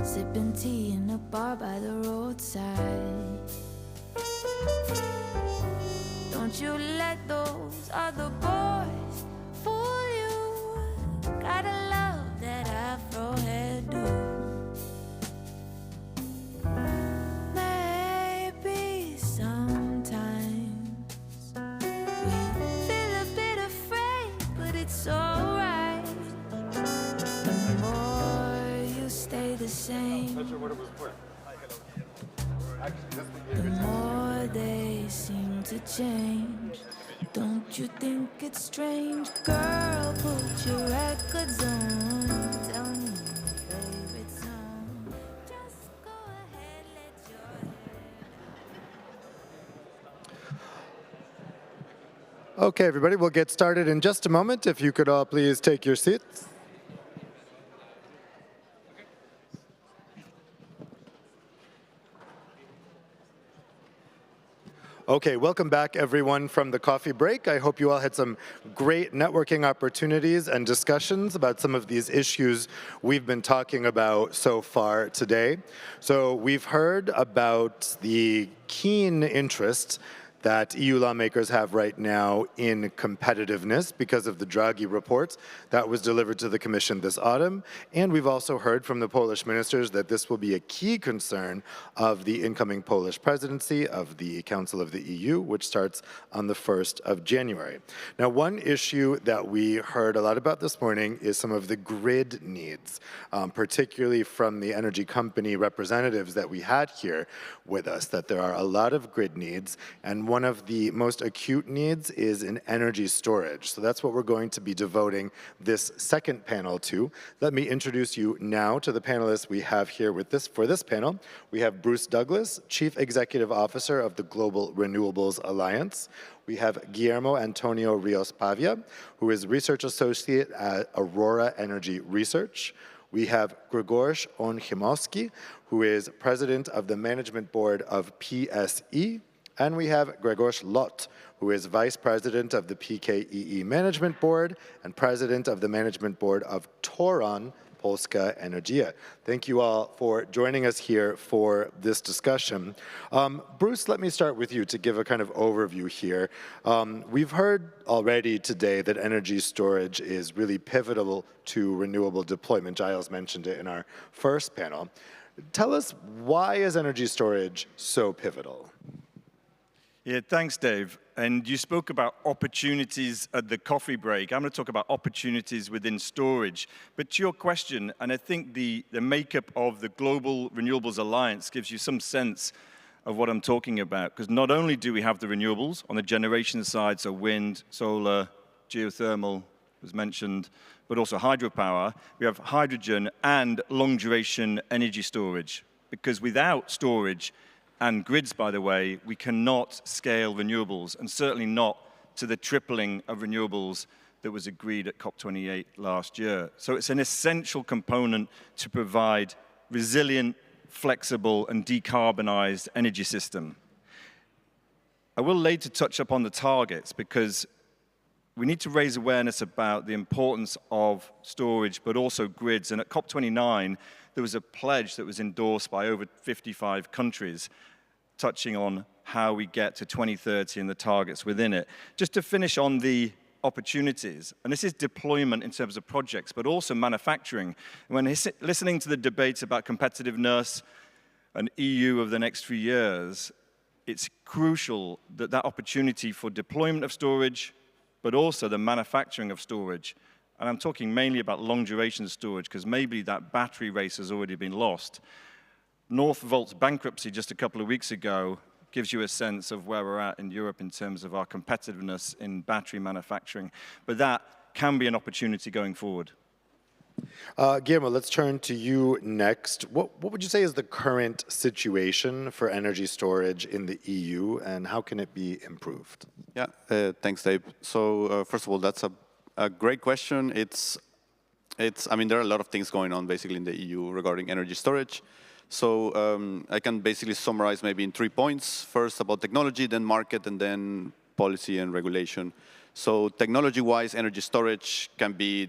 sipping tea in a bar by the roadside. Don't you let those other boys fool you. Gotta love that afro hairdo. Maybe sometimes we feel a bit afraid, but it's alright. The more you stay the same, the more they seem to change. Don't you think it's strange? Girl, put your records on. Tell me your favorite song. Just go ahead, let your hair. Okay, everybody, we'll get started in just a moment. If you could all please take your seats. Okay, welcome back everyone from the coffee break. I hope you all had some great networking opportunities and discussions about some of these issues we've been talking about so far today. So we've heard about the keen interest that EU lawmakers have right now in competitiveness because of the Draghi report that was delivered to the Commission this autumn. And we've also heard from the Polish ministers that this will be a key concern of the incoming Polish presidency of the Council of the EU, which starts on the 1st of January. Now, one issue that we heard a lot about this morning is some of the grid needs, particularly from the energy company representatives that we had here with us, that there are a lot of grid needs, and one of the most acute needs is in energy storage. So that's what we're going to be devoting this second panel to. Let me introduce you now to the panelists we have here for this panel. We have Bruce Douglas, Chief Executive Officer of the Global Renewables Alliance. We have Guillermo Antonio Rios Pavia, who is Research Associate at Aurora Energy Research. We have Grzegorz Onchimowski, who is President of the Management Board of PSE. And we have Grzegorz Lot, who is Vice President of the PKEE Management Board and President of the Management Board of Toron Polska Energia. Thank you all for joining us here for this discussion. Bruce, let me start with you to give a kind of overview here. We've heard already today that energy storage is really pivotal to renewable deployment. Giles mentioned it in our first panel. Tell us, why is energy storage so pivotal? Yeah, thanks, Dave. And you spoke about opportunities at the coffee break. I'm going to talk about opportunities within storage. But to your question, and I think the makeup of the Global Renewables Alliance gives you some sense of what I'm talking about. Because not only do we have the renewables on the generation side, so wind, solar, geothermal was mentioned, but also hydropower, we have hydrogen and long-duration energy storage. Because without storage, and grids, by the way, we cannot scale renewables, and certainly not to the tripling of renewables that was agreed at COP28 last year. So it's an essential component to provide resilient, flexible, and decarbonized energy system. I will later touch upon the targets, because we need to raise awareness about the importance of storage, but also grids. And at COP29, there was a pledge that was endorsed by over 55 countries, touching on how we get to 2030 and the targets within it. Just to finish on the opportunities, and this is deployment in terms of projects, but also manufacturing. When listening to the debates about competitiveness and EU of the next few years, it's crucial that that opportunity for deployment of storage, but also the manufacturing of storage. And I'm talking mainly about long-duration storage, because maybe that battery race has already been lost. Northvolt's bankruptcy just a couple of weeks ago gives you a sense of where we're at in Europe in terms of our competitiveness in battery manufacturing. But that can be an opportunity going forward. Guillermo, let's turn to you next. What would you say is the current situation for energy storage in the EU, and how can it be improved? Yeah, thanks, Dave. So first of all, that's a great question. I mean, there are a lot of things going on basically in the EU regarding energy storage. So I can basically summarize maybe in 3 points. First, about technology, then market, and then policy and regulation. So technology-wise, energy storage can be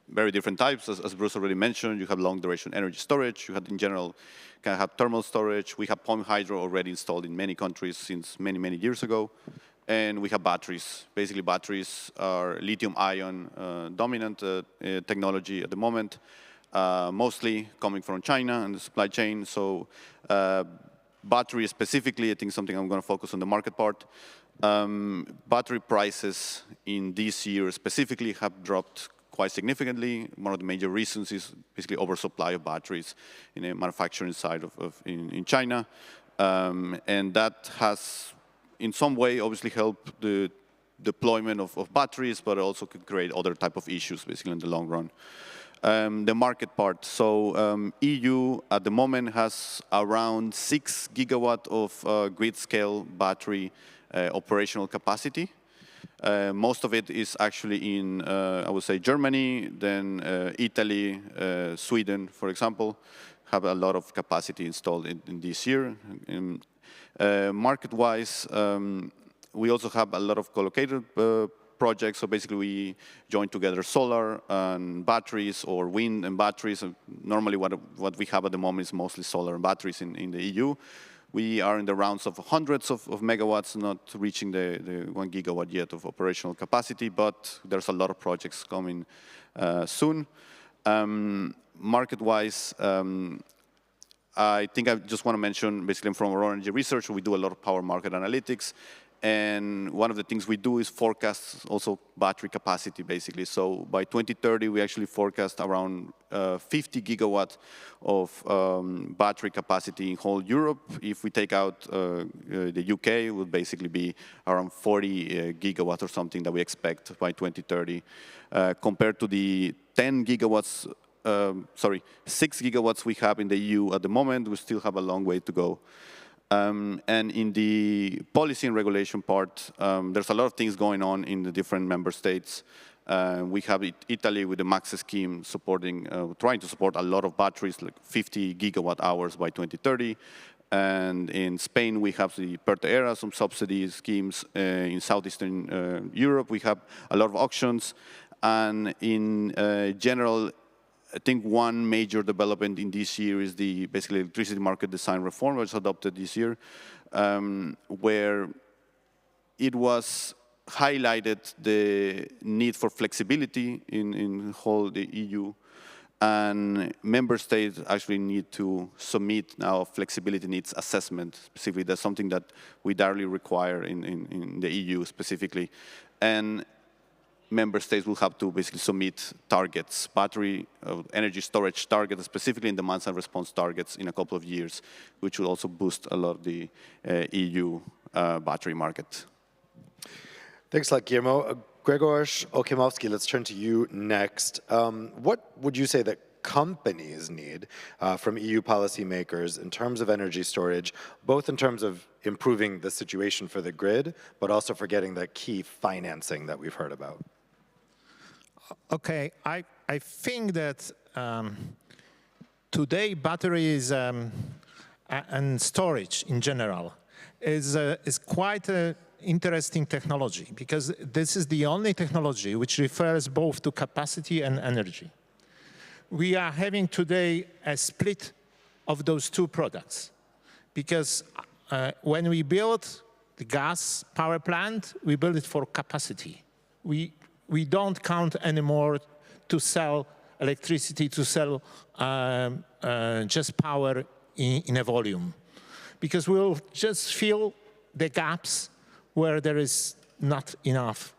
very different types. As Bruce already mentioned, you have long-duration energy storage. You have, in general, can have thermal storage. We have pumped hydro already installed in many countries since many, many years ago. And we have batteries. Basically, batteries are lithium-ion dominant technology at the moment, mostly coming from China and the supply chain. So battery specifically, I think something I'm going to focus on the market part. Battery prices in this year specifically have dropped quite significantly. One of the major reasons is basically oversupply of batteries in the manufacturing side in China. And that has, in some way, obviously helped the deployment of batteries, but also could create other type of issues, basically, in the long run. The market part. So EU at the moment has around 6 gigawatt of grid-scale battery operational capacity. Most of it is actually in, I would say, Germany, then Italy, Sweden, for example, have a lot of capacity installed in this year. Market-wise, we also have a lot of co-located projects. So basically, we join together solar and batteries, or wind and batteries. Normally, what we have at the moment is mostly solar and batteries in the EU. We are in the rounds of hundreds of megawatts, not reaching the 1 gigawatt yet of operational capacity, but there's a lot of projects coming soon. Market-wise, I think I just want to mention, basically from our energy research, we do a lot of power market analytics. And one of the things we do is forecast also battery capacity, basically. So by 2030, we actually forecast around 50 gigawatts of battery capacity in whole Europe. If we take out the UK, it would basically be around 40 gigawatts or something that we expect by 2030, compared to the 10 gigawatts, 6 gigawatts we have in the EU at the moment. We still have a long way to go. And in the policy and regulation part, there's a lot of things going on in the different member states. We have Italy with the MAX scheme supporting, trying to support a lot of batteries, like 50 gigawatt hours by 2030. And in Spain, we have the PERTE era, some subsidy schemes. In Southeastern Europe, we have a lot of auctions. And in general, I think one major development in this year is the basically electricity market design reform, which was adopted this year, where it was highlighted the need for flexibility in whole the EU, and member states actually need to submit now a flexibility needs assessment. Specifically, that's something that we directly require in the EU specifically, and member states will have to basically submit targets, battery energy storage targets, specifically in demands and response targets in a couple of years, which will also boost a lot of the EU battery market. Thanks a lot, Guillermo. Grzegorz Okimowski, let's turn to you next. What would you say that companies need from EU policymakers in terms of energy storage, both in terms of improving the situation for the grid, but also for getting the key financing that we've heard about? Okay, I think that today batteries and storage in general is quite an interesting technology, because this is the only technology which refers both to capacity and energy. We are having today a split of those two products, because when we build the gas power plant, we build it for capacity. We don't count anymore to sell electricity, to sell just power in a volume, because we'll just fill the gaps where there is not enough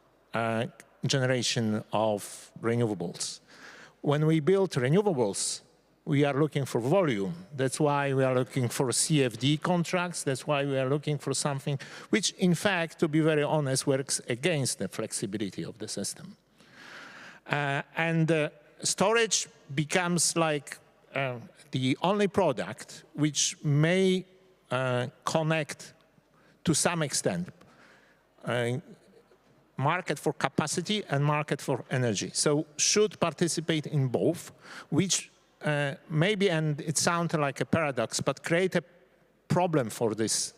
generation of renewables. When we build renewables, we are looking for volume. That's why we are looking for CFD contracts. That's why we are looking for something which, in fact, to be very honest, works against the flexibility of the system. And storage becomes like the only product which may connect to some extent market for capacity and market for energy. So should participate in both, which maybe, and it sounds like a paradox, but create a problem for this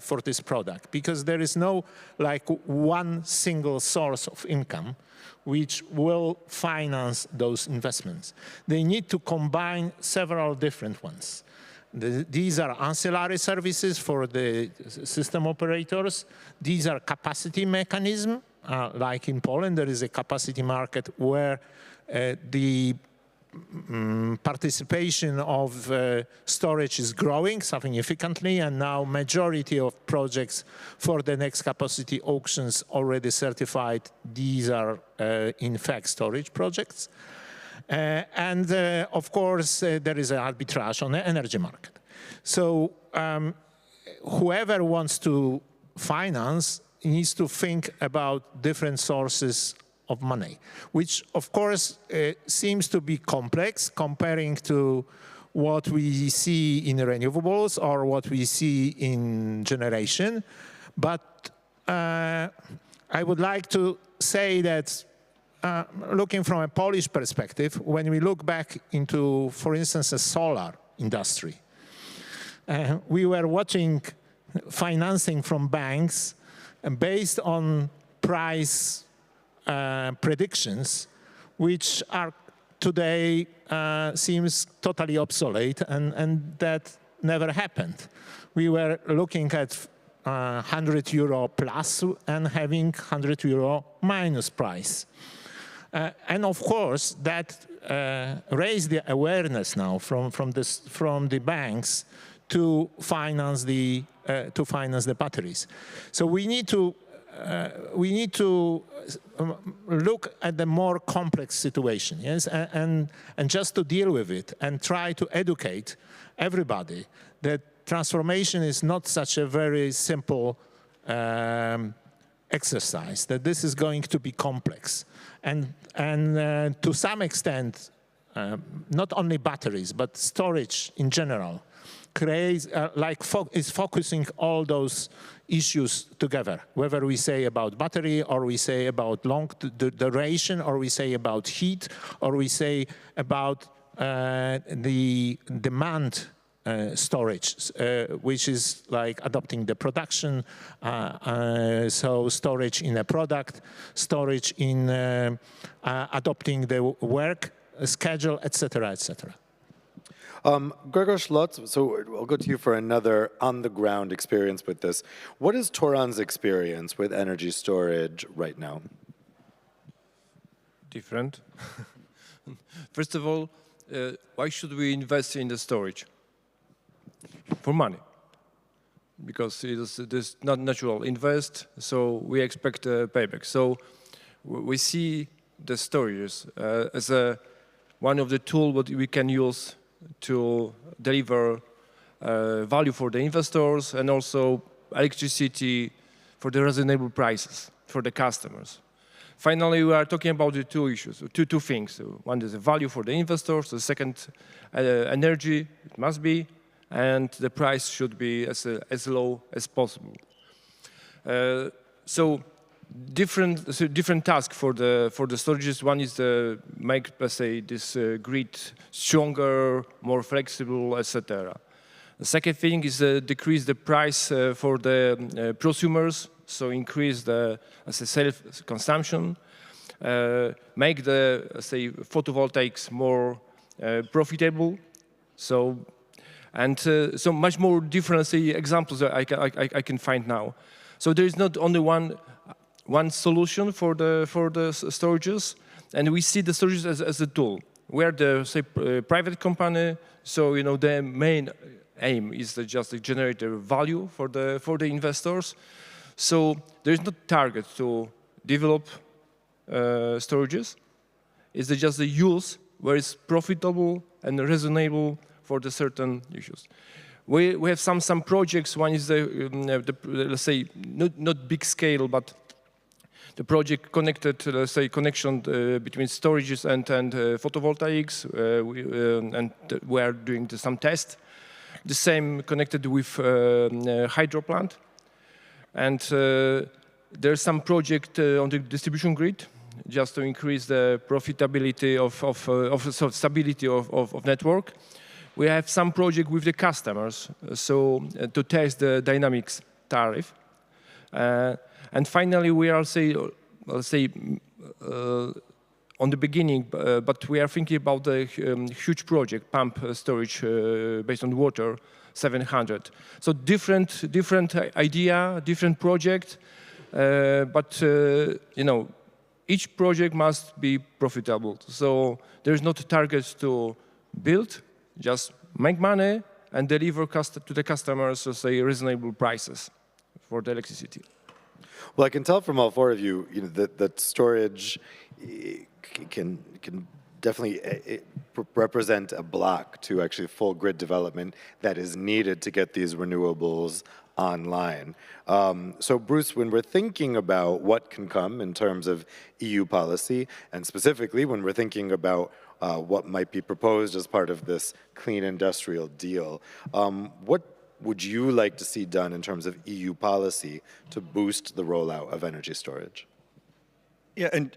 for this product, because there is no like one single source of income which will finance those investments. They need to combine several different ones. These are ancillary services for the system operators. These are capacity mechanisms. Like in Poland, there is a capacity market where the participation of storage is growing significantly, and now majority of projects for the next capacity auctions already certified. These are in fact storage projects. Of course, there is an arbitrage on the energy market. So whoever wants to finance needs to think about different sources of money, which of course seems to be complex comparing to what we see in renewables or what we see in generation. But I would like to say that looking from a Polish perspective, when we look back into, for instance, the solar industry, we were watching financing from banks based on price predictions, which are today seems totally obsolete, and that never happened. We were looking at €100 plus and having €100 minus price. And of course, that raised the awareness now from the banks to finance the batteries. So we need to look at the more complex situation, yes, and just to deal with it and try to educate everybody that transformation is not such a very simple exercise, that this is going to be complex. And to some extent, not only batteries, but storage in general, creates, is focusing all those issues together, whether we say about battery, or we say about long duration, or we say about heat, or we say about the demand storage, which is like adopting the production, so storage in a product, storage in adopting the work schedule, etc., etc. Gregor Schlotz, so I'll go to you for another on-the-ground experience with this. What is Toran's experience with energy storage right now? Different. First of all, why should we invest in the storage? For money. Because it is not natural. Invest, so we expect a payback. So we see the storage as one of the tools that we can use to deliver value for the investors and also electricity for the reasonable prices for the customers. Finally, we are talking about the two issues, two things. One is the value for the investors, the second, energy, it must be, and the price should be as low as possible. So different task for the storages. One is to make, let's say, this grid stronger, more flexible, etc. The second thing is decrease the price for the prosumers, so increase the self-consumption, make the, say, photovoltaics more profitable. So so much more different, say, examples that I can find now. So there is not only one solution for the storages, and we see the storages as a tool. We are the, say, private company, so the main aim is to just generate the value for the investors. So there is no target to develop storages. It's just the use where it's profitable and reasonable for the certain issues. We have some projects. One is let's say not big scale, but the project connected, let's say, connection between storages and photovoltaics, and we are doing some tests. The same connected with hydro plant, and there's some project on the distribution grid, just to increase the profitability of stability of network. We have some project with the customers, to test the dynamics tariff. And finally, we are on the beginning, but we are thinking about a huge project, pump storage based on water, 700. So different idea, different project, but each project must be profitable. So there's not a target to build, just make money and deliver to the customers, reasonable prices for the electricity. Well, I can tell from all four of you, that storage can definitely represent a block to actually full grid development that is needed to get these renewables online. So Bruce, when we're thinking about what can come in terms of EU policy, and specifically when we're thinking about what might be proposed as part of this clean industrial deal, what would you like to see done in terms of EU policy to boost the rollout of energy storage? Yeah, and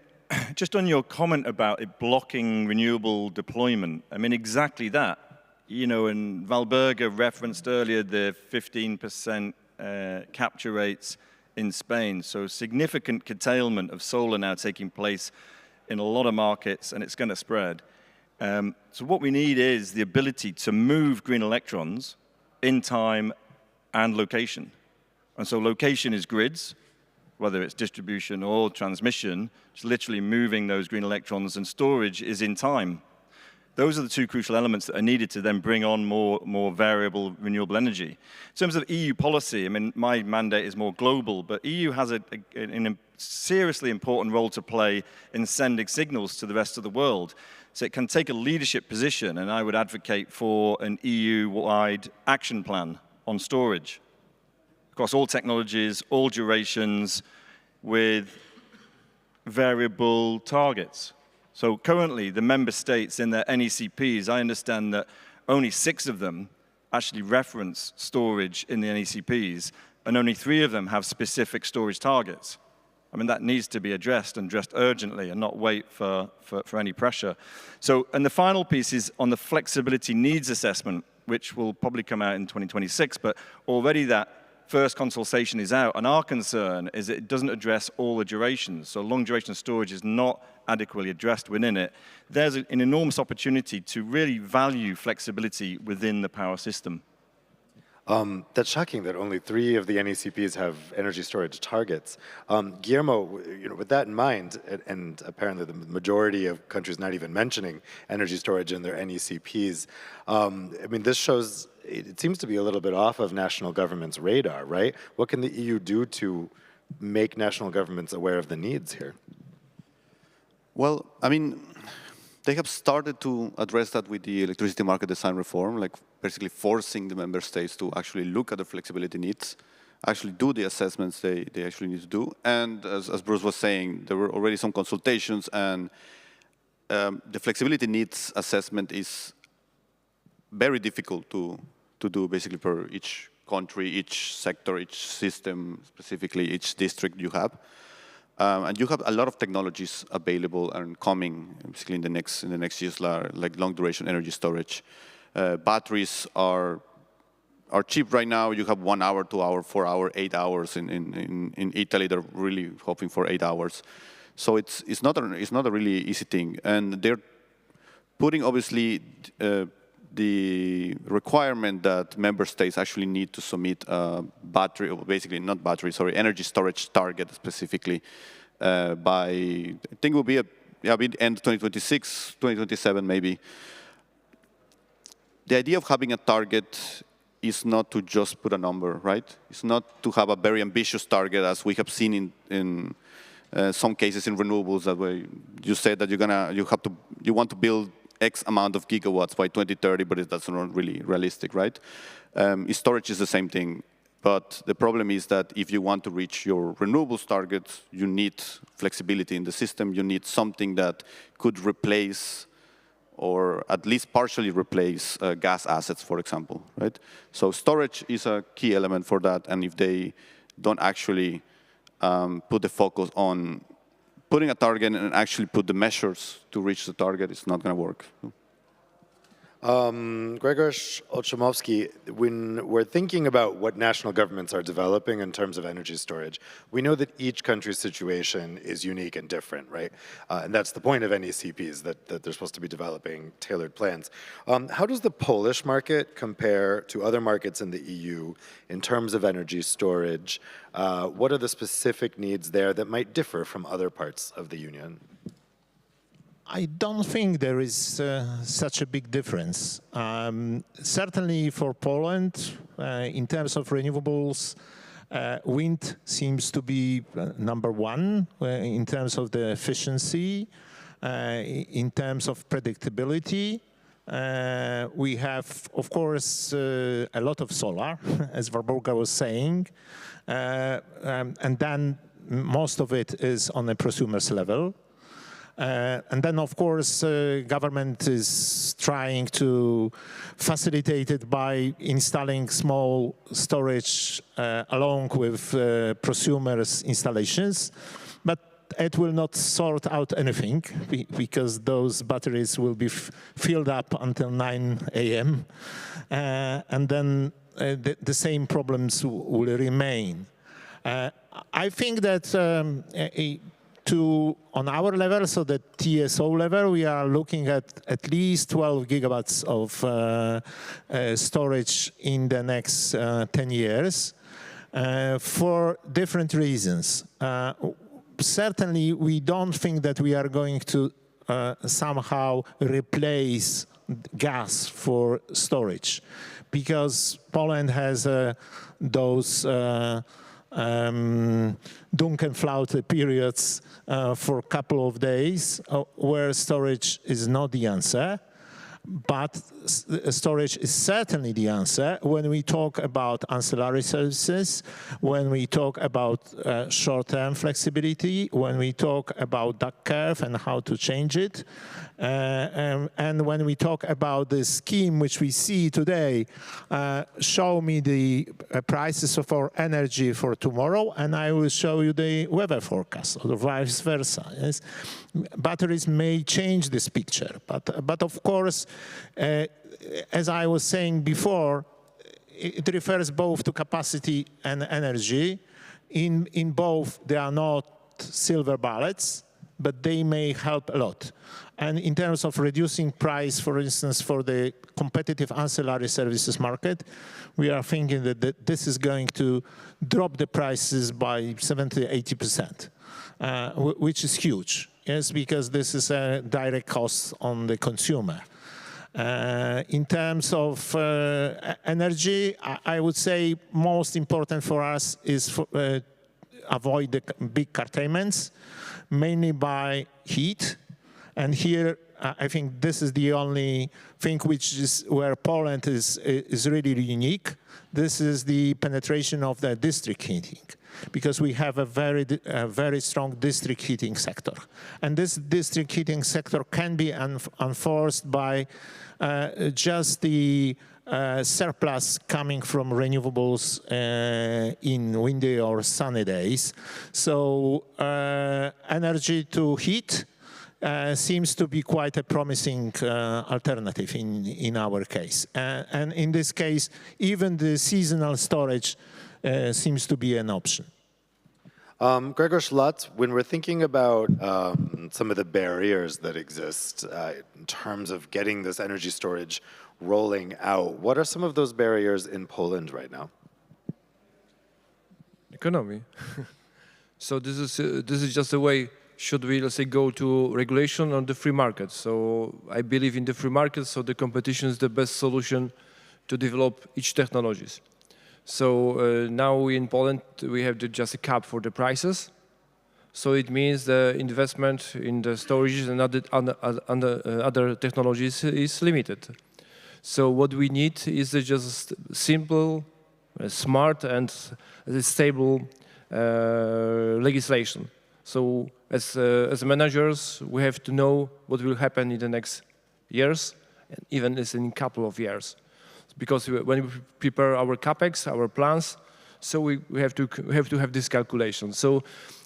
just on your comment about it blocking renewable deployment, I mean, exactly that. And Valberga referenced earlier the 15% capture rates in Spain. So significant curtailment of solar now taking place in a lot of markets, and it's going to spread. So what we need is the ability to move green electrons in time and location. And so location is grids, whether it's distribution or transmission, it's literally moving those green electrons, and storage is in time. Those are the two crucial elements that are needed to then bring on more variable renewable energy. In terms of EU policy, I mean, my mandate is more global, but EU has a seriously important role to play in sending signals to the rest of the world. So it can take a leadership position, and I would advocate for an EU-wide action plan on storage across all technologies, all durations, with variable targets. So currently, the member states in their NECPs, I understand that only 6 of them actually reference storage in the NECPs, and only 3 of them have specific storage targets. I mean, that needs to be addressed urgently and not wait for any pressure. So, and the final piece is on the flexibility needs assessment, which will probably come out in 2026, but already that first consultation is out, and our concern is that it doesn't address all the durations. So long duration storage is not adequately addressed within it. There's an enormous opportunity to really value flexibility within the power system. That's shocking that only 3 of the NECPs have energy storage targets. Guillermo, with that in mind, and apparently the majority of countries not even mentioning energy storage in their NECPs, I mean, this shows it seems to be a little bit off of national governments' radar, right? What can the EU do to make national governments aware of the needs here? Well, I mean, they have started to address that with the electricity market design reform, like basically forcing the member states to actually look at the flexibility needs, actually do the assessments they actually need to do. And as Bruce was saying, there were already some consultations, and the flexibility needs assessment is very difficult to do basically per each country, each sector, each system, specifically each district you have. And you have a lot of technologies available and coming basically in the next years, like long duration energy storage. Batteries are cheap right now. You have 1 hour, 2 hour, 4 hour, 8 hours. In Italy, they're really hoping for 8 hours. So it's not a really easy thing, and they're putting obviously the requirement that member states actually need to submit a battery, or basically not battery, sorry, energy storage target specifically by, I think it will be end 2026, 2027 maybe. The idea of having a target is not to just put a number, right? It's not to have a very ambitious target, as we have seen in some cases in renewables, that way you say that you want to build X amount of gigawatts by 2030, but that's not really realistic, right? Storage is the same thing, but the problem is that if you want to reach your renewables targets, you need flexibility in the system. You need something that could replace, or at least partially replace, gas assets, for example, right? So storage is a key element for that, and if they don't actually put the focus on putting a target and actually put the measures to reach the target, it's not going to work. Grzegorz Olszymowski, when we're thinking about what national governments are developing in terms of energy storage, we know that each country's situation is unique and different, right? And that's the point of NECPs, that they're supposed to be developing tailored plans. How does the Polish market compare to other markets in the EU in terms of energy storage? What are the specific needs there that might differ from other parts of the Union? I don't think there is such a big difference. Certainly for Poland, in terms of renewables, wind seems to be number one in terms of the efficiency, in terms of predictability. We have, of course, a lot of solar, as Warburga was saying, and then most of it is on a prosumer's level. And then, of course, government is trying to facilitate it by installing small storage along with prosumers installations. But it will not sort out anything because those batteries will be filled up until 9 a.m. And then the same problems will remain. I think that on our level, so the TSO level, we are looking at least 12 gigawatts of storage in the next 10 years for different reasons. Certainly, we don't think that we are going to somehow replace gas for storage because Poland has those Dunkelflaute periods for a couple of days where storage is not the answer. But storage is certainly the answer when we talk about ancillary services, when we talk about short-term flexibility, when we talk about duck curve and how to change it, and when we talk about the scheme which we see today, show me the prices of our energy for tomorrow, and I will show you the weather forecast, or vice versa. Yes? Batteries may change this picture, but of course, as I was saying before, it refers both to capacity and energy. In both, they are not silver bullets, but they may help a lot. And in terms of reducing price, for instance, for the competitive ancillary services market, we are thinking that this is going to drop the prices by 70, 80%, which is huge. Yes, because this is a direct cost on the consumer. In terms of energy, I would say most important for us is avoid the big curtailments, mainly by heat. And here, I think this is the only thing which is where Poland is really unique. This is the penetration of the district heating, because we have a very strong district heating sector. And this district heating sector can be enforced by just the surplus coming from renewables in windy or sunny days. So energy to heat seems to be quite a promising alternative in our case. And in this case, even the seasonal storage seems to be an option. Grzegorz Lotz, when we're thinking about some of the barriers that exist in terms of getting this energy storage rolling out, what are some of those barriers in Poland right now? Economy. So this is just a way. Should we, let's say, go to regulation on the free market? So I believe in the free market, so the competition is the best solution to develop each technologies. So now in Poland, we have just a cap for the prices. So it means the investment in the storages and other technologies is limited. So what we need is just simple, smart, and stable legislation. So as managers, we have to know what will happen in the next years, and even in a couple of years. Because when we prepare our capex, our plans, so we have to have this calculation. So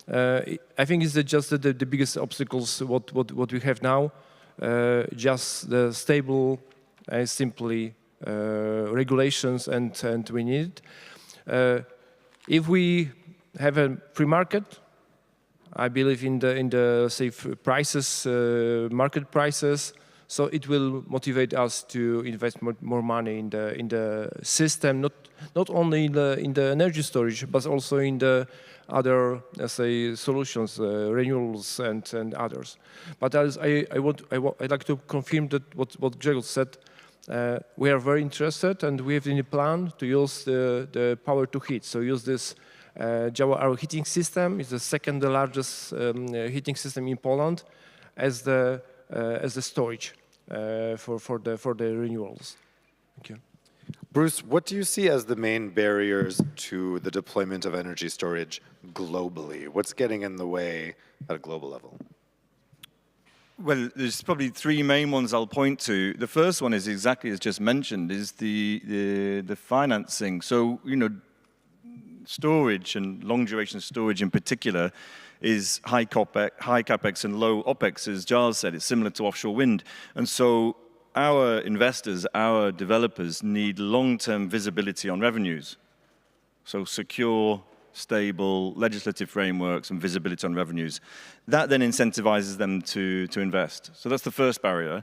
I think it's just the biggest obstacles what we have now, just the stable as simply regulations and we need. If we have a free market, I believe in the say prices, market prices. So it will motivate us to invest more money in the system, not only in the energy storage, but also in the other, let's say, solutions, renewables and others. But as I'd like to confirm that what Grzegorz said. We are very interested, and we have in the plan to use the power to heat. So use this our heating system is the second largest heating system in Poland, as the storage for the renewables. Thank you. Bruce, what do you see as the main barriers to the deployment of energy storage globally? What's getting in the way at a global level? Well, there's probably three main ones I'll point to. The first one is exactly as just mentioned, is the financing. So, you know, storage and long duration storage in particular is high capex and low opex, as Giles said. It's similar to offshore wind. And so our investors, our developers need long-term visibility on revenues. So secure, stable legislative frameworks and visibility on revenues. That then incentivizes them to invest. So that's the first barrier.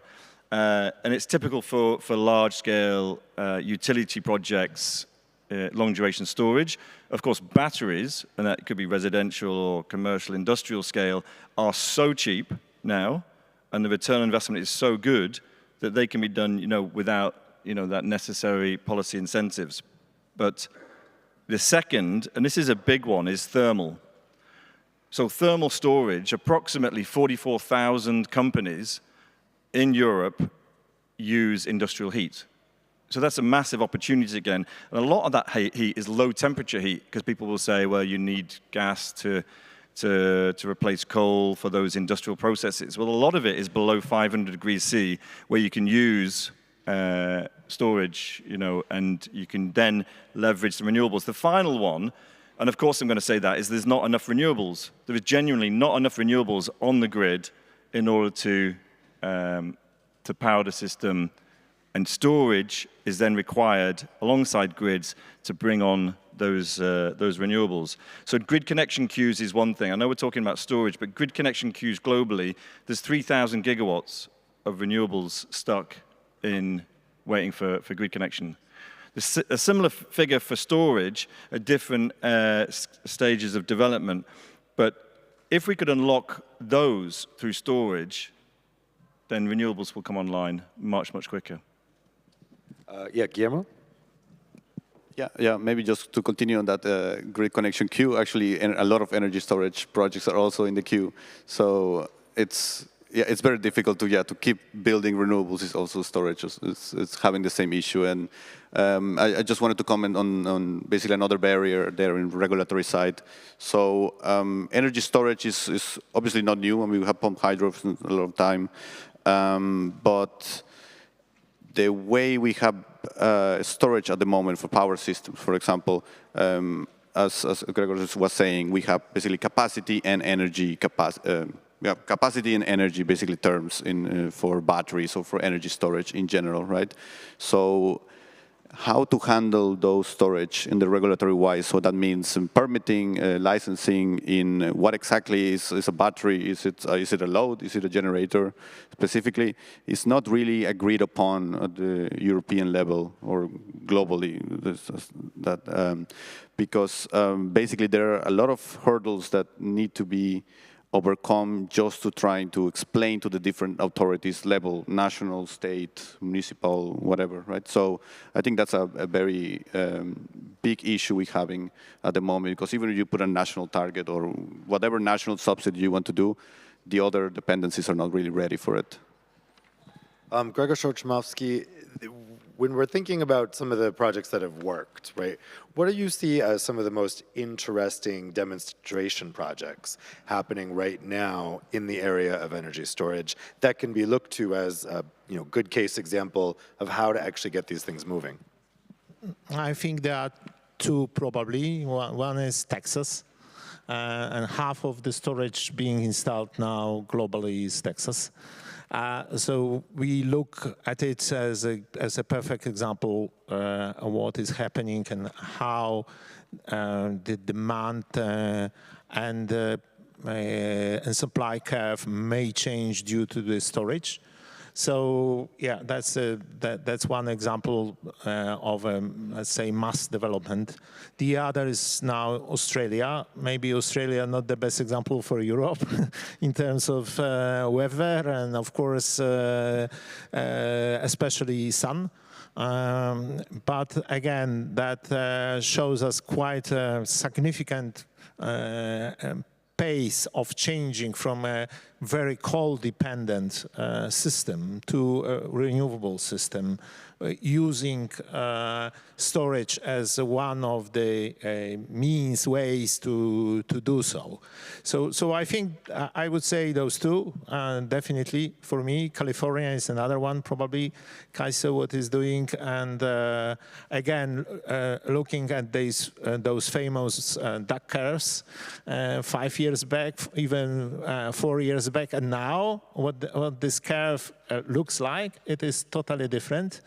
And it's typical for large-scale utility projects, long-duration storage. Of course, batteries, and that could be residential or commercial, industrial scale, are so cheap now, and the return on investment is so good that they can be done, you know, without, you know, that necessary policy incentives. But the second, and this is a big one, is thermal. So thermal storage, approximately 44,000 companies in Europe use industrial heat. So that's a massive opportunity again. And a lot of that heat is low temperature heat, because people will say, well, you need gas to replace coal for those industrial processes. Well, a lot of it is below 500 degrees C, where you can use storage, you know, and you can then leverage the renewables. The final one, and of course I'm going to say that, is there's not enough renewables. There is genuinely not enough renewables on the grid in order to power the system, and storage is then required alongside grids to bring on those renewables. So grid connection queues is one thing. I know we're talking about storage, but grid connection queues globally, there's 3,000 gigawatts of renewables stuck in waiting for grid connection. A similar figure for storage at different stages of development. But if we could unlock those through storage, then renewables will come online much, much quicker. Yeah, Guillermo? Yeah. Maybe just to continue on that grid connection queue, actually a lot of energy storage projects are also in the queue. So it's very difficult to keep building renewables. Is also storage. It's having the same issue. And I just wanted to comment on basically another barrier there in regulatory side. So energy storage is obviously not new. I mean, we have pumped hydro for a lot of time, but the way we have storage at the moment for power systems, for example, as Grzegorz was saying, we have basically capacity and energy capacity and energy basically terms for batteries or for energy storage in general, right? So how to handle those storage in the regulatory wise? So that means permitting, licensing in what exactly is a battery? Is it a load? Is it a generator specifically? It's not really agreed upon at the European level or globally. Because basically there are a lot of hurdles that need to be overcome just to trying to explain to the different authorities level, national, state, municipal, whatever, right? So I think that's a very big issue we're having at the moment, because even if you put a national target or whatever national subsidy you want to do, the other dependencies are not really ready for it. Grzegorz Olszymowski, when we're thinking about some of the projects that have worked, right, what do you see as some of the most interesting demonstration projects happening right now in the area of energy storage that can be looked to as a good case example of how to actually get these things moving? I think there are two probably. One is Texas, and half of the storage being installed now globally is Texas. So we look at it as a perfect example of what is happening and how the demand and supply curve may change due to the storage. So yeah, that's one example of let's say mass development. The other is now Australia. Maybe Australia not the best example for Europe in terms of weather and of course especially sun. But again, that shows us quite a significant pace of changing from a very coal-dependent system to a renewable system, using storage as one of the ways to do so. So I think I would say those two, definitely for me. California is another one, probably. Kaiso, what is doing, and again, looking at those famous duck curves 5 years back, even 4 years back, and now what this curve looks like, it is totally different.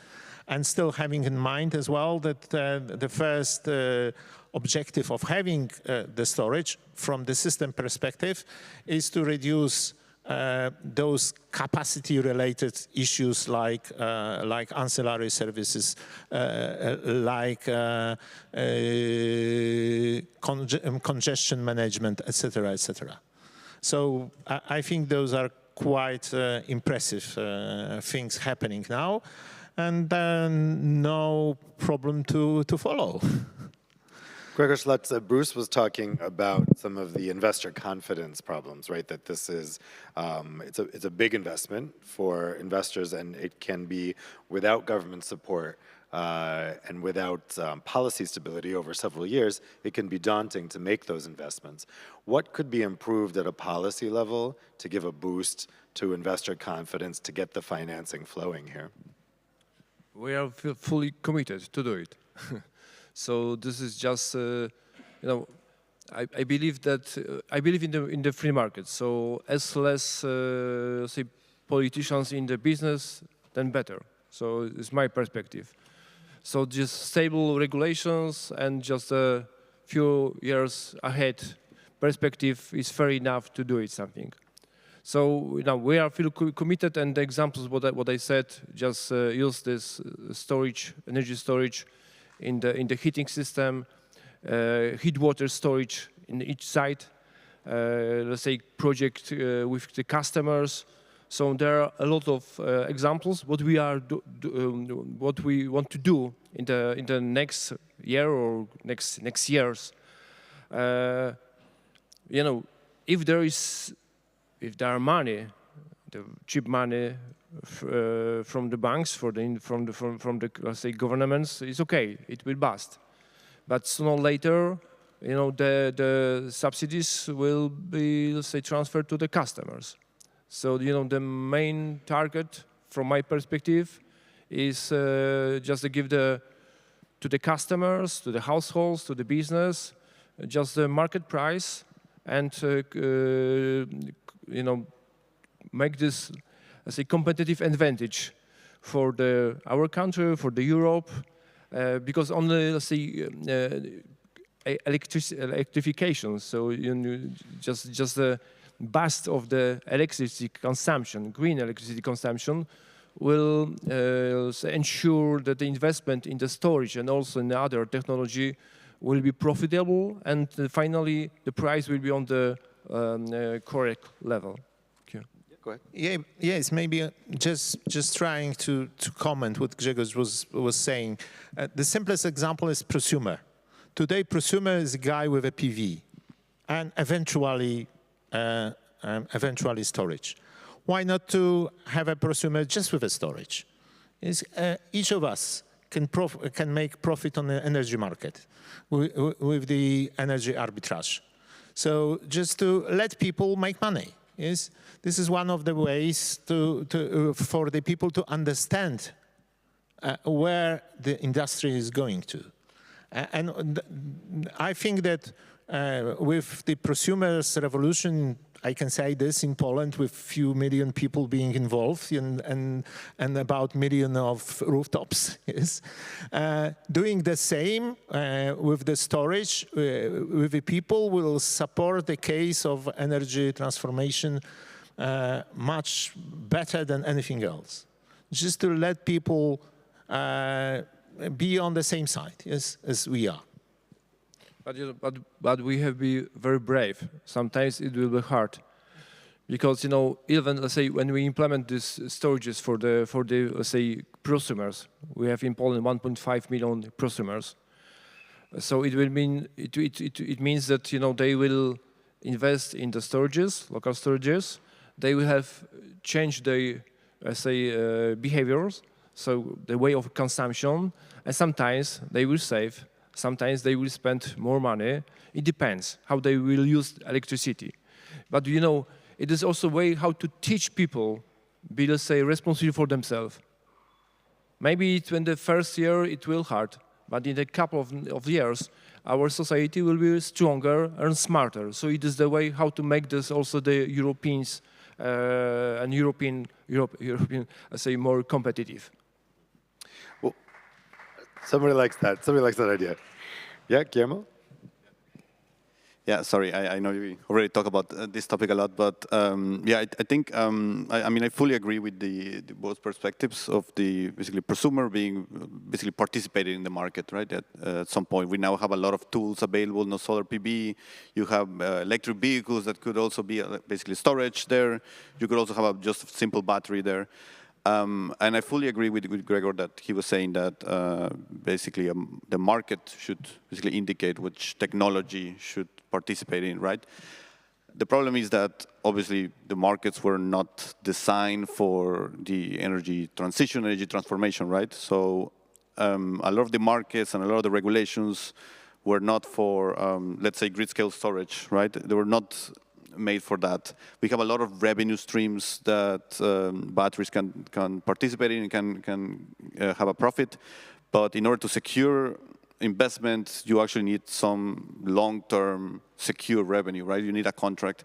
And still having in mind as well that the first objective of having the storage from the system perspective is to reduce those capacity-related issues like ancillary services, like congestion management, etc., etc. So I think those are quite impressive things happening now, and no problem to follow. Gregor, Bruce was talking about some of the investor confidence problems, right? That this is, it's a big investment for investors, and it can be without government support and without policy stability over several years, it can be daunting to make those investments. What could be improved at a policy level to give a boost to investor confidence to get the financing flowing here? We are fully committed to do it. So this is just, you know, I believe that I believe in the free market. So as less say politicians in the business, then better. So it's my perspective. So just stable regulations and just a few years ahead perspective is fair enough to do it something. So you know, we are feel committed, and the examples what I said, just use this storage, energy storage in the heating system, heat water storage in each site, let's say project with the customers. So there are a lot of examples what we are what we want to do in the next year or next years. You know, if there are money, the cheap money from the banks, from the let's say governments, it's okay. It will bust, but sooner or later, you know, the subsidies will be, let's say, transferred to the customers. So you know, the main target, from my perspective, is just to give to the customers, to the households, to the business, just the market price, and you know, make this as a competitive advantage for our country, for the Europe, because only, let's say, electrification. So you know, just the bust of the electricity consumption, green electricity consumption, will ensure that the investment in the storage and also in the other technology will be profitable, and finally the price will be on the correct level. Okay. Yeah, go ahead. Yeah, yes, maybe just trying to comment what Grzegorz was saying. The simplest example is prosumer. Today, prosumer is a guy with a PV, and eventually storage. Why not to have a prosumer just with a storage? Each of us can make profit on the energy market with the energy arbitrage. So just to let people make money. Yes, this is one of the ways for the people to understand where the industry is going to. And I think that with the prosumers revolution, I can say this in Poland, with few million people being involved and about million of rooftops, yes. Doing the same with the storage, with the people will support the case of energy transformation much better than anything else. Just to let people be on the same side, yes, as we are. But we have to be very brave. Sometimes it will be hard, because even let's say when we implement these storages for the let's say prosumers, we have in Poland 1.5 million prosumers. So it will mean it means that they will invest in the storages, local storages. They will have changed their let's say behaviors, so the way of consumption, and sometimes they will save. Sometimes they will spend more money. It depends how they will use electricity. But it is also a way how to teach people be, let's say, responsible for themselves. Maybe in the first year it will hard, but in a couple of years our society will be stronger and smarter. So it is the way how to make this also the Europeans and European, let's say, more competitive. Well, somebody likes that. Somebody likes that idea. Yeah, Guillermo? Yeah, sorry, I know we already talked about this topic a lot, but yeah, I think, I mean, I fully agree with the both perspectives of the basically prosumer being basically participating in the market, right? At some point, we now have a lot of tools available, no solar PV, you have electric vehicles that could also be basically storage there, you could also have just a simple battery there. And I fully agree with Gregor that he was saying that basically the market should basically indicate which technology should participate in, right? The problem is that obviously the markets were not designed for the energy transition, energy transformation, right? So a lot of the markets and a lot of the regulations were not for, let's say, grid scale storage, right? They were not made for that. We have a lot of revenue streams that batteries can participate in and can have a profit. But in order to secure investment, you actually need some long-term secure revenue, right? You need a contract.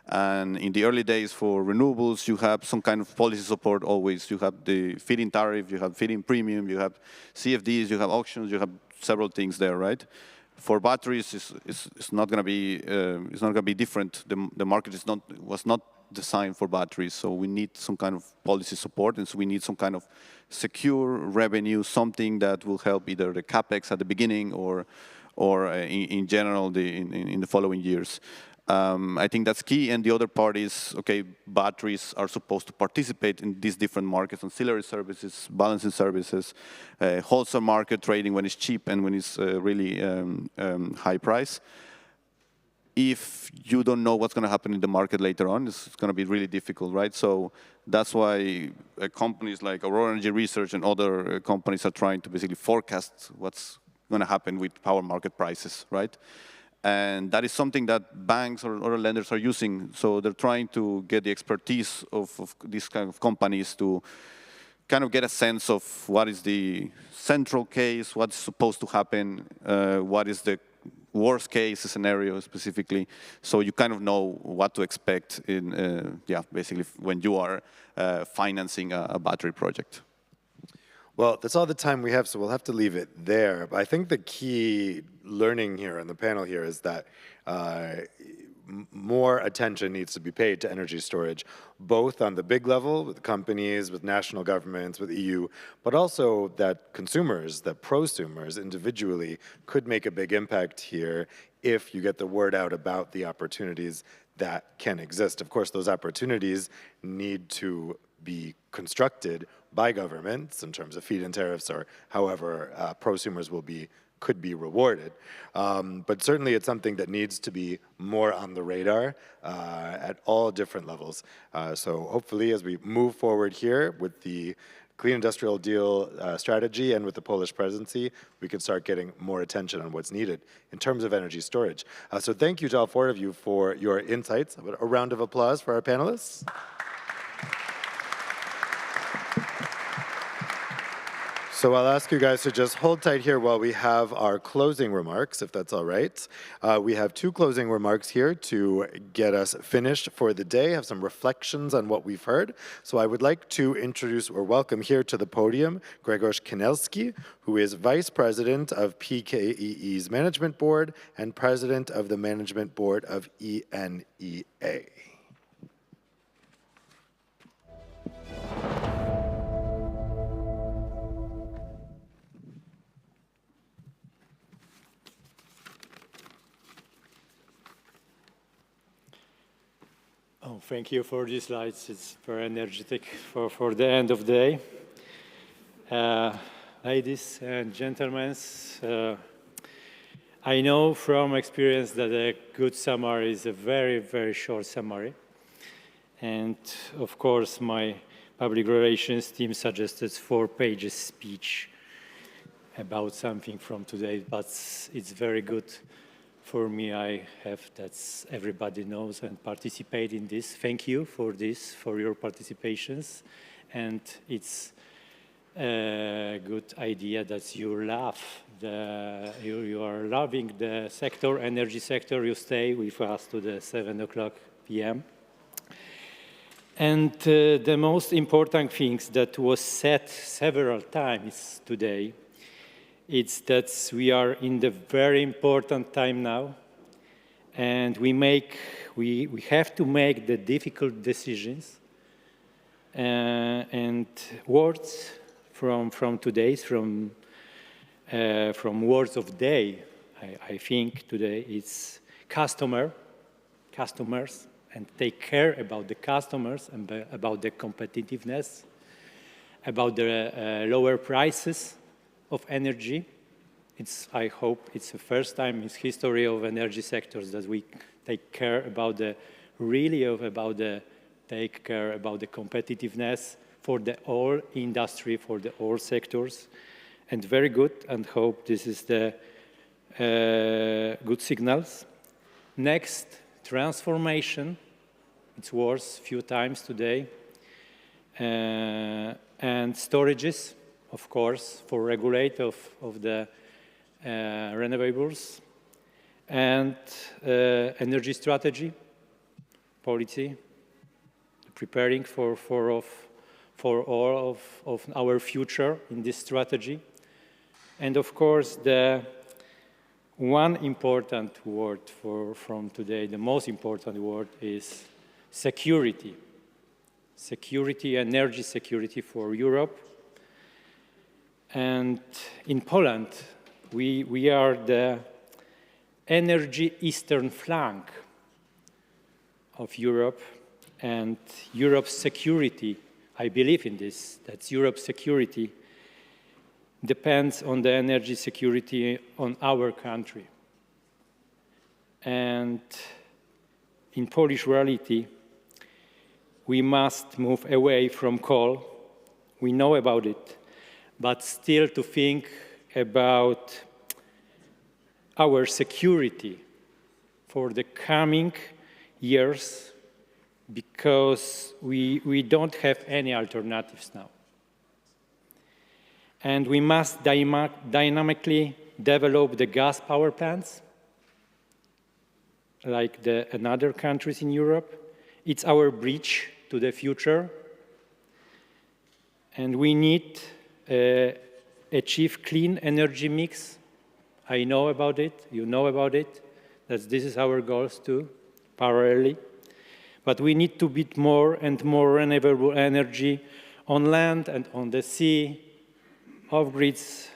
And in the early days for renewables, you have some kind of policy support always. You have the feed-in tariff, you have feed-in premium, you have CFDs, you have auctions, you have several things there, right? For batteries, it's not going to be different. The market was not designed for batteries, so we need some kind of policy support, and so we need some kind of secure revenue, something that will help either the capex at the beginning or in general in the following years. I think that's key, and the other part is, okay, batteries are supposed to participate in these different markets, ancillary services, balancing services, wholesale market trading when it's cheap and when it's really high price. If you don't know what's going to happen in the market later on, it's going to be really difficult, right? So that's why companies like Aurora Energy Research and other companies are trying to basically forecast what's going to happen with power market prices, right? And that is something that banks or other lenders are using. So they're trying to get the expertise of these kind of companies to kind of get a sense of what is the central case, what's supposed to happen, what is the worst case scenario specifically. So you kind of know what to expect in, yeah, basically when you are financing a battery project. Well, that's all the time we have, so we'll have to leave it there. But I think the key learning here on the panel here is that more attention needs to be paid to energy storage, both on the big level with companies, with national governments, with EU, but also that consumers, that prosumers individually could make a big impact here if you get the word out about the opportunities that can exist. Of course, those opportunities need to be constructed by governments in terms of feed-in tariffs or however prosumers could be rewarded. But certainly it's something that needs to be more on the radar at all different levels. So hopefully as we move forward here with the Clean Industrial Deal strategy and with the Polish presidency, we can start getting more attention on what's needed in terms of energy storage. So thank you to all four of you for your insights. A round of applause for our panelists. So I'll ask you guys to just hold tight here while we have our closing remarks, if that's all right. We have 2 closing remarks here to get us finished for the day, have some reflections on what we've heard. So I would like to introduce or welcome here to the podium Grzegorz Kinelski, who is Vice President of PKEE's Management Board and President of the Management Board of ENEA. Oh, thank you for these slides. It's very energetic for the end of the day. Ladies and gentlemen, I know from experience that a good summary is a very, very short summary. And of course, my public relations team suggested 4 pages speech about something from today, but it's very good. For me, I have that everybody knows and participate in this. Thank you for this, for your participations. And it's a good idea that you love, you are loving the sector, energy sector. You stay with us to the 7 o'clock p.m. And the most important things that was said several times today, it's that we are in the very important time now, and we have to make the difficult decisions. And words from today's, from words of day, I think today it's customers, and take care about the customers and about the competitiveness, about the lower prices of energy. I hope it's the first time in history of energy sectors that we take care about the competitiveness for the whole industry, for the all sectors, and very good. And hope this is the good signals. Next, transformation. It's worth a few times today, and storages. Of course, for regulate of the renewables, and energy strategy, policy, preparing for all of our future in this strategy. And of course, the one important word from today, the most important word is security. Security, energy security for Europe. And in Poland, we are the energy eastern flank of Europe, and Europe's security, I believe in this, that Europe's security depends on the energy security on our country. And in Polish reality, we must move away from coal. We know about it. But still to think about our security for the coming years, because we don't have any alternatives now. And we must dynamically develop the gas power plants, like in other countries in Europe. It's our bridge to the future. And we need achieve clean energy mix. I know about it, you know about it, that this is our goals too, parallelly. But we need to build more and more renewable energy on land and on the sea, off grids,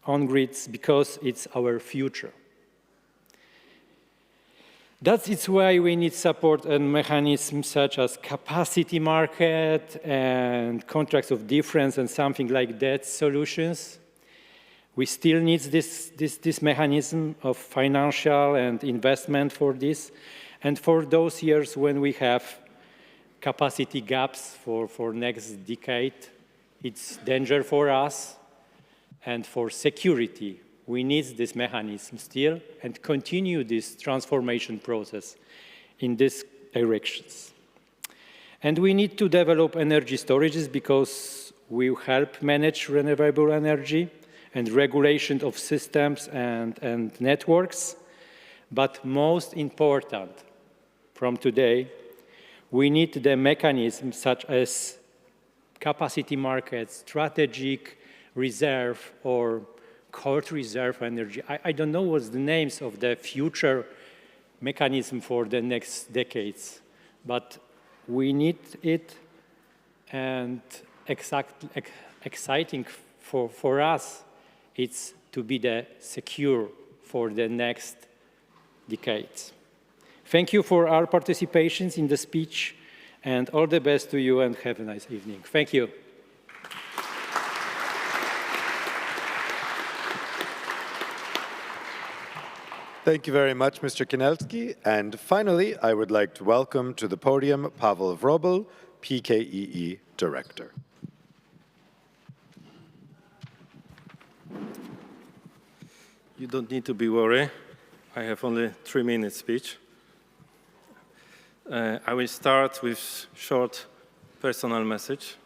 on grids, because it's our future. That's why we need support and mechanisms such as capacity market and contracts of difference and something like that solutions. We still need this mechanism of financial and investment for this. And for those years when we have capacity gaps for next decade, it's danger for us and for security. We need this mechanism still and continue this transformation process in these directions. And we need to develop energy storages because will help manage renewable energy and regulation of systems and networks. But most important from today, we need the mechanisms such as capacity markets, strategic reserve, or cold reserve energy. I don't know what's the names of the future mechanism for the next decades, but we need it, and exciting for us, it's to be the secure for the next decades. Thank you for our participations in the speech, and all the best to you, and have a nice evening. Thank you. Thank you very much, Mr. Kinelski. And finally, I would like to welcome to the podium Pavel Vrobel, PKEE Director. You don't need to be worried. I have only 3 minutes speech. I will start with short personal message.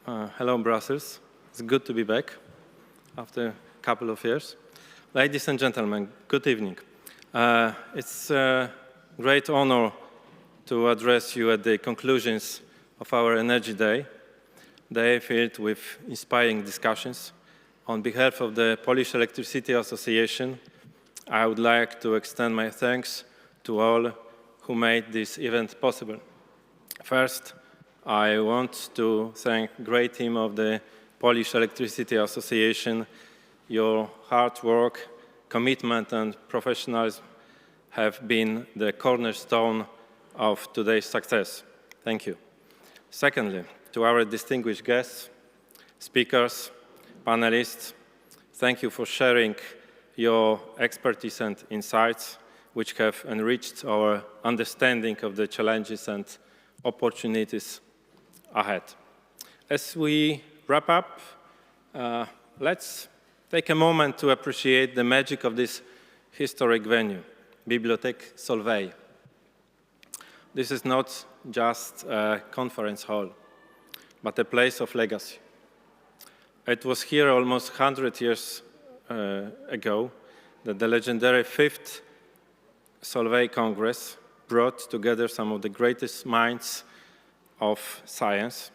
Hello, Brussels. It's good to be back after a couple of years. Ladies and gentlemen, good evening. It's a great honor to address you at the conclusions of our Energy Day, day filled with inspiring discussions. On behalf of the Polish Electricity Association, I would like to extend my thanks to all who made this event possible. First, I want to thank the great team of the Polish Electricity Association. Your hard work, commitment, and professionalism have been the cornerstone of today's success. Thank you. Secondly, to our distinguished guests, speakers, panelists, thank you for sharing your expertise and insights, which have enriched our understanding of the challenges and opportunities ahead. As we wrap up, let's take a moment to appreciate the magic of this historic venue, Bibliothèque Solvay. This is not just a conference hall, but a place of legacy. It was here almost 100 years ago that the legendary 5th Solvay Congress brought together some of the greatest minds of science.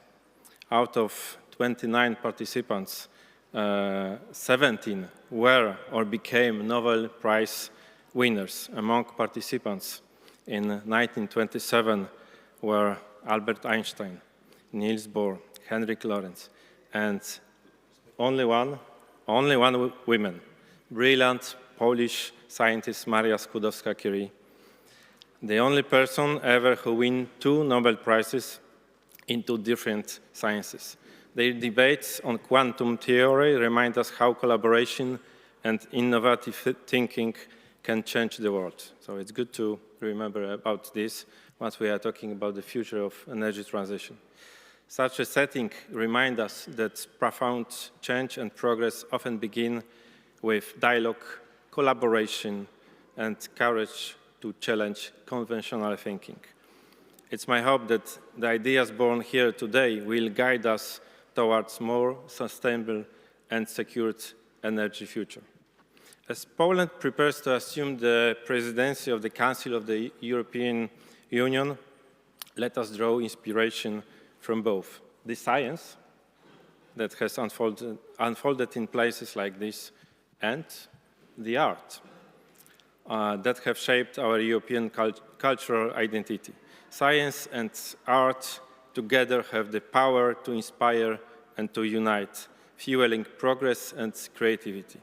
Out of 29 participants, 17 were or became Nobel Prize winners. Among participants in 1927 were Albert Einstein, Niels Bohr, Henrik Lorentz, and only one woman, brilliant Polish scientist Maria Skłodowska-Curie, the only person ever who won 2 Nobel Prizes in 2 different sciences. Their debates on quantum theory remind us how collaboration and innovative thinking can change the world. So it's good to remember about this once we are talking about the future of energy transition. Such a setting reminds us that profound change and progress often begin with dialogue, collaboration, and courage to challenge conventional thinking. It's my hope that the ideas born here today will guide us towards more sustainable and secured energy future. As Poland prepares to assume the presidency of the Council of the European Union, let us draw inspiration from both the science that has unfolded in places like this and the art that have shaped our European cultural identity. Science and art together have the power to inspire and to unite, fueling progress and creativity.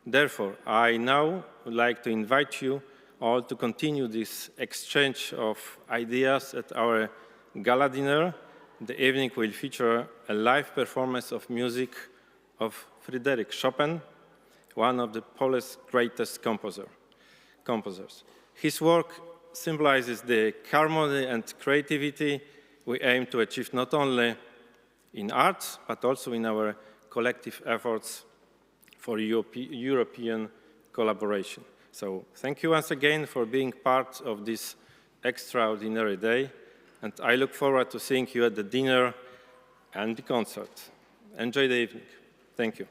Therefore, I now would like to invite you all to continue this exchange of ideas at our gala dinner. The evening will feature a live performance of music of Frédéric Chopin, one of the Polish greatest composers. His work symbolizes the harmony and creativity we aim to achieve not only in art, but also in our collective efforts for European collaboration. So thank you once again for being part of this extraordinary day, and I look forward to seeing you at the dinner and the concert. Enjoy the evening. Thank you.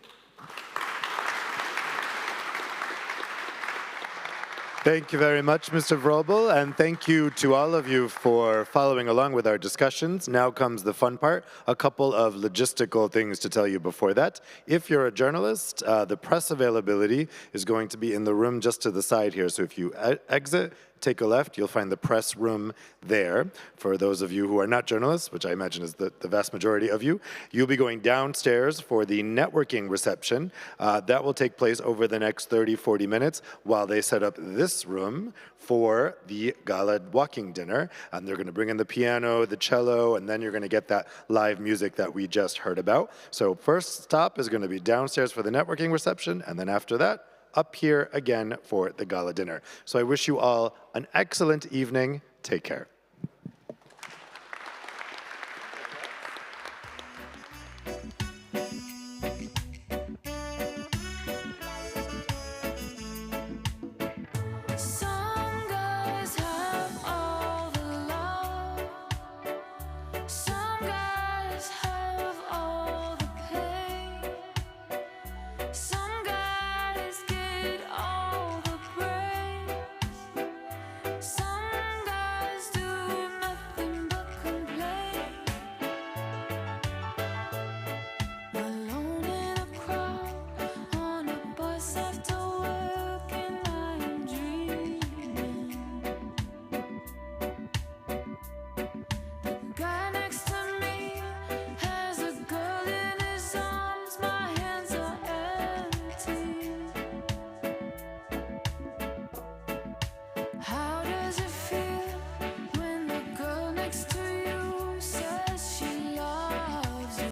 Thank you very much, Mr. Vrobel, and thank you to all of you for following along with our discussions. Now comes the fun part, a couple of logistical things to tell you before that. If you're a journalist, the press availability is going to be in the room just to the side here, so if you exit, take a left, you'll find the press room there. For those of you who are not journalists, which I imagine is the vast majority of you, you'll be going downstairs for the networking reception. That will take place over the next 30, 40 minutes while they set up this room for the gala walking dinner. And they're going to bring in the piano, the cello, and then you're going to get that live music that we just heard about. So first stop is going to be downstairs for the networking reception, and then after that, up here again for the gala dinner. So I wish you all an excellent evening. Take care. Some guys have all the love. Some guys have all the pain. Some guys get all the praise. Some guys do nothing but complain. Alone in a crowd, on a bus after